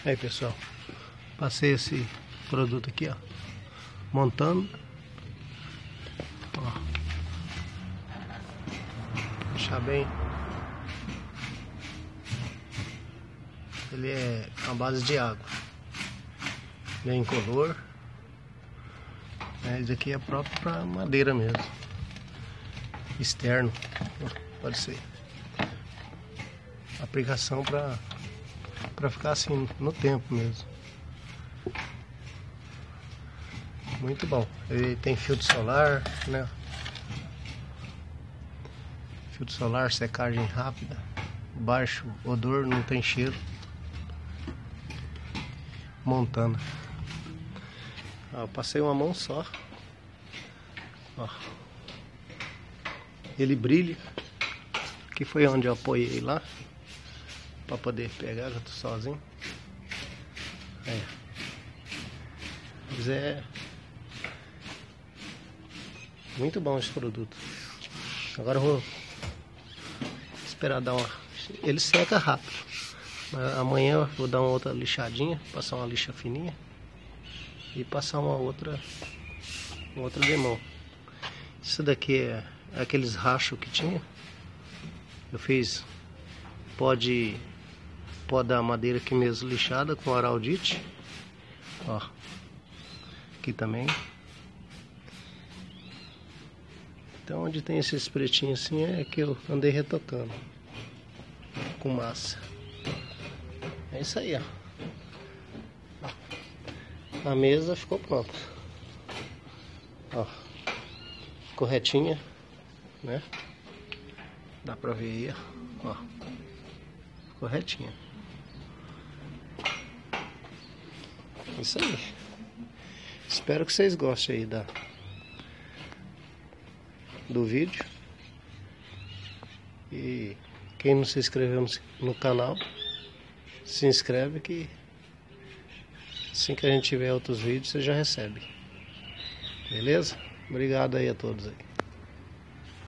Aí pessoal, passei esse produto aqui, ó, montando, ó, deixar bem, ele é a base de água, bem incolor, isso aqui é próprio para madeira mesmo, externo, pode ser aplicação para ficar assim no tempo mesmo. Muito bom. Ele tem filtro solar, né? Filtro solar, secagem rápida, baixo odor, não tem cheiro. Montana. Eu passei uma mão só. Ó. Ele brilha. Aqui foi onde eu apoiei lá para poder pegar, que eu tô sozinho. Mas é muito bom esse produto. Agora eu vou esperar dar uma... Ele seca rápido. Mas amanhã eu vou dar uma outra lixadinha, passar uma lixa fininha e passar uma outra demão. Isso daqui é aqueles rachos que tinha. Eu fiz pode dar madeira aqui mesmo lixada com araldite. Ó, aqui também. Então onde tem esses pretinhos assim é que eu andei retocando com massa. É isso aí, ó. A mesa ficou pronta. Ó, ficou retinha, né? Dá pra ver aí, ó. Ficou retinha. Isso aí. Espero que vocês gostem aí do vídeo. E quem não se inscreveu no canal, se inscreve que assim que a gente tiver outros vídeos, você já recebe. Beleza? Obrigado aí a todos aí.